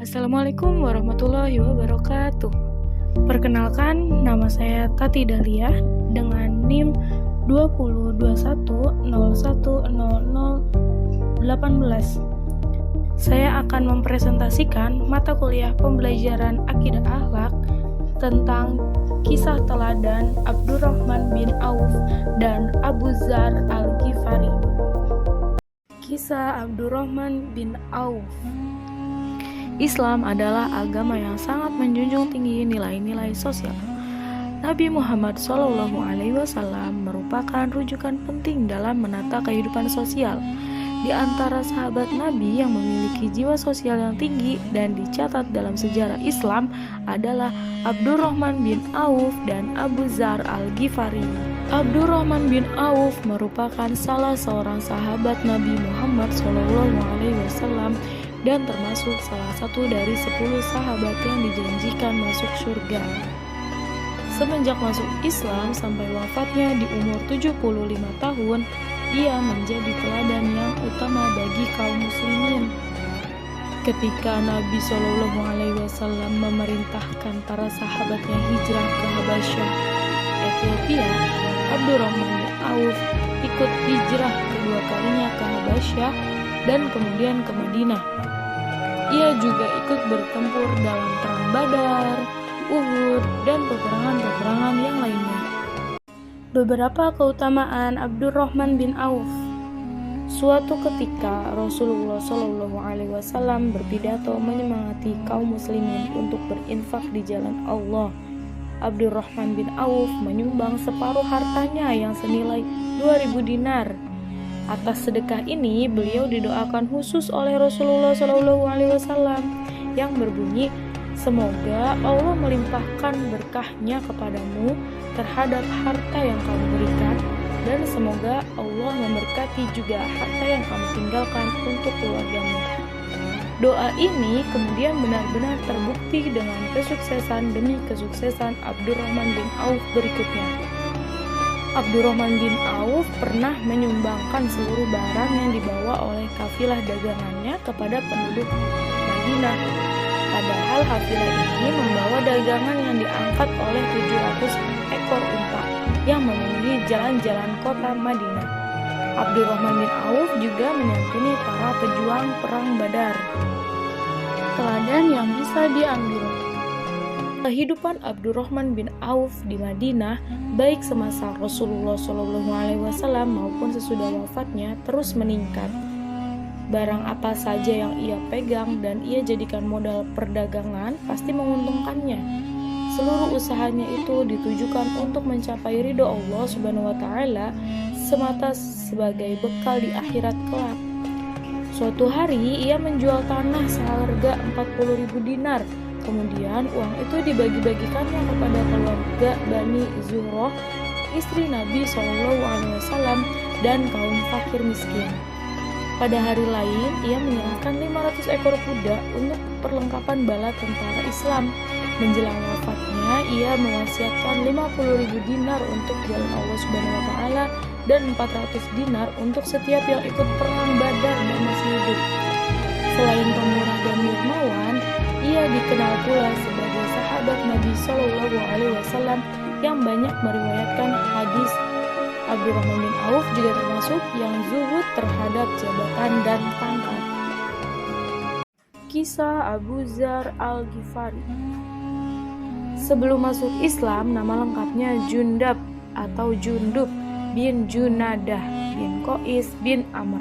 Assalamualaikum warahmatullahi wabarakatuh. Perkenalkan, nama saya Tati Dahlia dengan NIM 2021010018. Saya akan mempresentasikan mata kuliah pembelajaran Akidah Akhlak tentang kisah teladan Abdurrahman bin Auf dan Abu Dzar Al-Ghifari. Kisah Abdurrahman bin Auf. Islam adalah agama yang sangat menjunjung tinggi nilai-nilai sosial. Nabi Muhammad SAW merupakan rujukan penting dalam menata kehidupan sosial. Di antara sahabat Nabi yang memiliki jiwa sosial yang tinggi dan dicatat dalam sejarah Islam adalah Abdurrahman bin Auf dan Abu Dzar Al-Ghifari. Abdurrahman bin Auf merupakan salah seorang sahabat Nabi Muhammad SAW dan termasuk salah satu dari 10 sahabat yang dijanjikan masuk surga. Semenjak masuk Islam sampai wafatnya di umur 75 tahun, ia menjadi teladan yang utama bagi kaum muslimin. Ketika Nabi SAW memerintahkan para sahabatnya hijrah ke Habasyah, Ethiopia, Abdurrahman bin Auf ikut hijrah kedua kalinya ke Habasyah dan kemudian ke Madinah. Ia juga ikut bertempur dalam perang Badar, Uhud, dan peperangan-peperangan yang lainnya. Beberapa keutamaan Abdurrahman bin Auf. Suatu ketika Rasulullah SAW berpidato menyemangati kaum muslimin untuk berinfak di jalan Allah. Abdurrahman bin Auf menyumbang separuh hartanya yang senilai 2.000 dinar. Atas sedekah ini, beliau didoakan khusus oleh Rasulullah SAW yang berbunyi, "Semoga Allah melimpahkan berkahnya kepadamu terhadap harta yang kamu berikan, dan semoga Allah memberkati juga harta yang kamu tinggalkan untuk keluargamu." Doa ini kemudian benar-benar terbukti dengan kesuksesan demi kesuksesan Abdurrahman bin Auf berikutnya. Abdurrahman bin Auf pernah menyumbangkan seluruh barang yang dibawa oleh kafilah dagangannya kepada penduduk Madinah. Padahal kafilah ini membawa dagangan yang diangkat oleh 700 ekor unta yang memenuhi jalan-jalan kota Madinah. Abdurrahman bin Auf juga menyantuni para pejuang perang Badar. Teladan yang bisa diambil. Kehidupan Abdurrahman bin Auf di Madinah, baik semasa Rasulullah SAW maupun sesudah wafatnya, terus meningkat. Barang apa saja yang ia pegang dan ia jadikan modal perdagangan pasti menguntungkannya. Seluruh usahanya itu ditujukan untuk mencapai ridho Allah Subhanahu wa Ta'ala semata sebagai bekal di akhirat kelak. Suatu hari ia menjual tanah seharga 40.000 dinar. Kemudian uang itu dibagi-bagikannya kepada keluarga Bani Zuhroh, istri Nabi SAW, dan kaum fakir miskin. Pada hari lain, ia menyerahkan 500 ekor kuda untuk perlengkapan bala tentara Islam. Menjelang wafatnya, ia mewasiatkan 50.000 dinar untuk jalan Allah Subhanahu wa Ta'ala dan 400 dinar untuk setiap yang ikut perang Badar dan masih hidup. Selain pemurah dan dermawan, ia dikenal pula sebagai sahabat Nabi SAW yang banyak meriwayatkan hadis. Abdurrahman bin Auf juga termasuk yang zuhud terhadap jabatan dan pangkat. Kisah Abu Dzar Al-Ghifari. Sebelum masuk Islam, nama lengkapnya Jundab atau Jundub bin Junadah bin Qais bin Amr.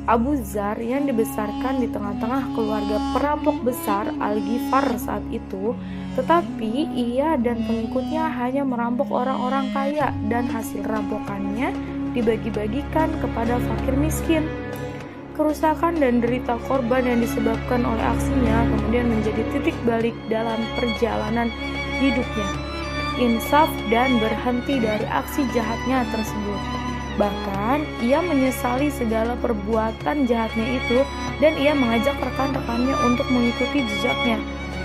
Abu Dzar yang dibesarkan di tengah-tengah keluarga perampok besar Al-Ghifar saat itu, tetapi ia dan pengikutnya hanya merampok orang-orang kaya dan hasil rampokannya dibagi-bagikan kepada fakir miskin. Kerusakan dan derita korban yang disebabkan oleh aksinya kemudian menjadi titik balik dalam perjalanan hidupnya. Insaf dan berhenti dari aksi jahatnya tersebut. Bahkan ia menyesali segala perbuatan jahatnya itu dan ia mengajak rekan-rekannya untuk mengikuti jejaknya.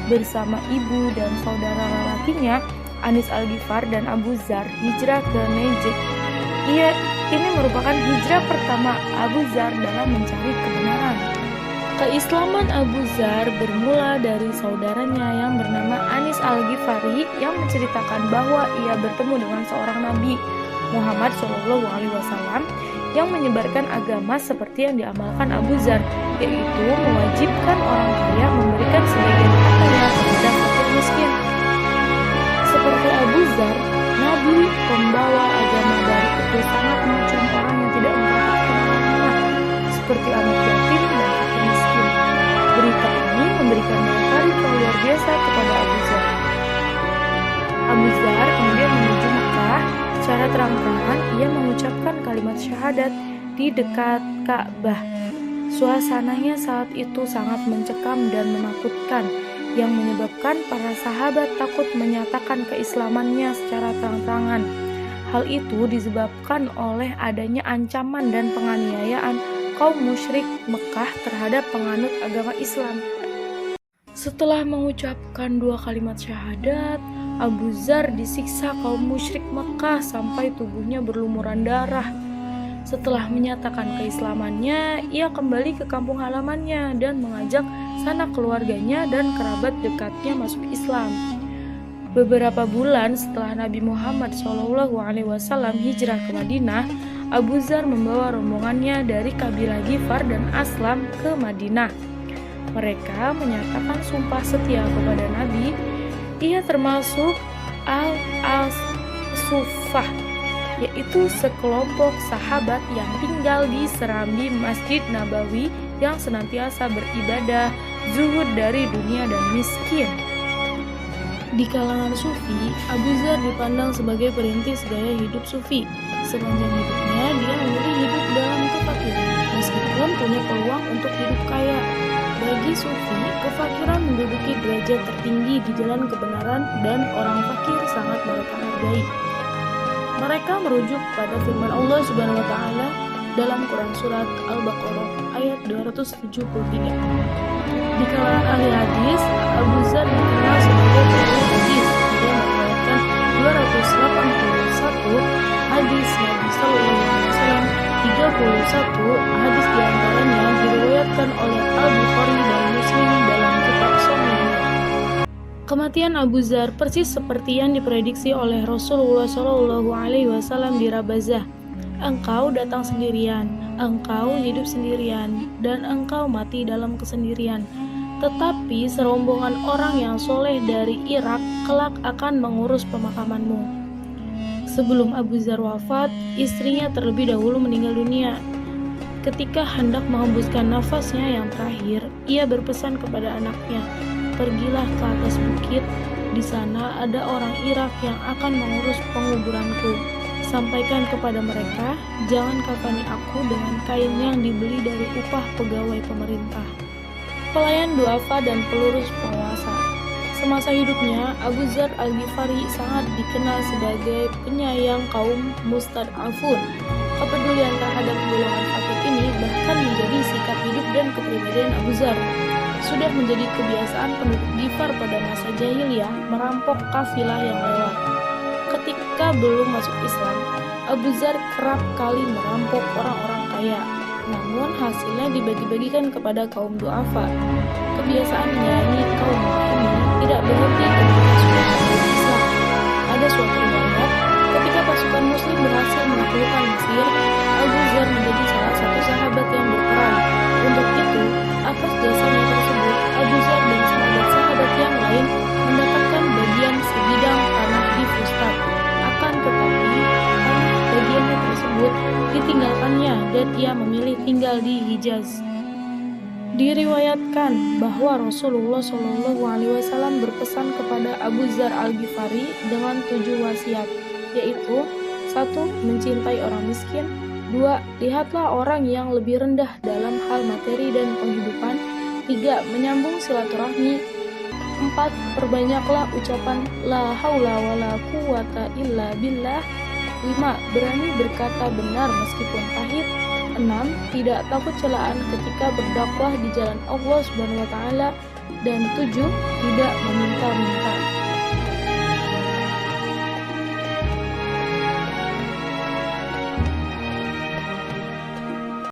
Bersama ibu dan saudara lelakinya, Anis Al-Ghifar dan Abu Dzar hijrah ke Najd. Ini merupakan hijrah pertama Abu Dzar dalam mencari kebenaran. Keislaman Abu Dzar bermula dari saudaranya yang bernama Anis Al-Ghifari yang menceritakan bahwa ia bertemu dengan seorang Nabi Muhammad SAW yang menyebarkan agama seperti yang diamalkan Abu Dzar, yaitu mewajibkan orang kaya memberikan sebagian hartanya kepada fakir miskin. Seperti Abu Dzar, Nabi pembawa agama baru itu sangat mengecam orang yang tidak mendapatkan amanah, seperti anak yatim dan fakir miskin. Berita ini memberikan daya tarik yang luar biasa kepada Abu Dzar. Abu Dzar kemudian menuju Mekah. Secara terang-terangan ia mengucapkan kalimat syahadat di dekat Ka'bah. Suasananya saat itu sangat mencekam dan menakutkan, yang menyebabkan para sahabat takut menyatakan keislamannya secara terang-terangan. Hal itu disebabkan oleh adanya ancaman dan penganiayaan kaum musyrik Mekah terhadap penganut agama Islam. Setelah mengucapkan 2 kalimat syahadat, Abu Dzar disiksa kaum musyrik Mekah sampai tubuhnya berlumuran darah. Setelah menyatakan keislamannya, ia kembali ke kampung halamannya dan mengajak sanak keluarganya dan kerabat dekatnya masuk Islam. Beberapa bulan setelah Nabi Muhammad SAW hijrah ke Madinah, Abu Dzar membawa rombongannya dari kabilah Ghifar dan Aslam ke Madinah. Mereka menyatakan sumpah setia kepada Nabi. Ia termasuk Al-Suffah, yaitu sekelompok sahabat yang tinggal di serambi Masjid Nabawi yang senantiasa beribadah, zuhud dari dunia dan miskin. Di kalangan Sufi, Abu Dzar dipandang sebagai perintis gaya hidup Sufi. Sepanjang hidupnya, dia memilih hidup dalam kefakiran, meskipun punya peluang untuk hidup kaya. Bagi Sufi, kefakiran menduduki derajat tertinggi di jalan kebenaran dan orang fakir sangat mereka hargai. Mereka merujuk pada firman Allah Subhanahu wa taala dalam Quran surat Al-Baqarah ayat 273. Di kalangan ahli hadis, Abu Dzar dikenal sebagai perawi hadis. Dia meriwayatkan 281 hadis Nabi sallallahu alaihi wasallam. 31 hadis diantaranya diriwayatkan oleh Al-Bukhari dan Muslim dalam kitab Sahihnya. Kematian Abu Dzar persis seperti yang diprediksi oleh Rasulullah SAW di Rabazah. Engkau datang sendirian, engkau hidup sendirian, dan engkau mati dalam kesendirian. Tetapi serombongan orang yang soleh dari Irak kelak akan mengurus pemakamanmu. Sebelum Abu Dzar wafat, istrinya terlebih dahulu meninggal dunia. Ketika hendak menghembuskan nafasnya yang terakhir, ia berpesan kepada anaknya, "Pergilah ke atas bukit, di sana ada orang Irak yang akan mengurus penguburanku. Sampaikan kepada mereka, jangan kafani aku dengan kain yang dibeli dari upah pegawai pemerintah." Pelayan duafa dan pelurus penguasa. Semasa hidupnya, Abu Dzar Al-Ghifari sangat dikenal sebagai penyayang kaum mustad'afun. Kepedulian terhadap golongan fakir ini bahkan menjadi sikap hidup dan kepribadian Abu Dzar. Sudah menjadi kebiasaan penduduk Ghifar pada masa jahiliyah merampok kafilah yang lewat. Ketika belum masuk Islam, Abu Dzar kerap kali merampok orang-orang kaya. Namun hasilnya dibagi-bagikan kepada kaum duafa. Kebiasaan menyayangi kaum ini tidak berhenti ketika sudah masuk Islam. Ada suatu riwayat, ketika pasukan Muslim berhasil menaklukkan Mesir, Abu Dzar menjadi salah satu sahabat yang berperan. Untuk itu, atas dasarnya tersebut, Abu Dzar dan sahabat-sahabat yang lain mendapatkan bagian sebidang tanah di Fustat. Akan tetapi, tanah bagiannya tersebut ditinggalkannya dan ia memilih tinggal di Hijaz. Diriwayatkan bahwa Rasulullah SAW berpesan kepada Abu Dzar Al-Ghifari dengan 7 wasiat, yaitu 1. Mencintai orang miskin, 2. Lihatlah orang yang lebih rendah dalam hal materi dan penghidupan, 3. Menyambung silaturahmi, 4. Perbanyaklah ucapan La haula wa la quwata illa billah, 5. Berani berkata benar meskipun pahit, 6. Tidak takut celaan ketika berdakwah di jalan Allah Subhanahu wa taala, dan 7. Tidak meminta-minta.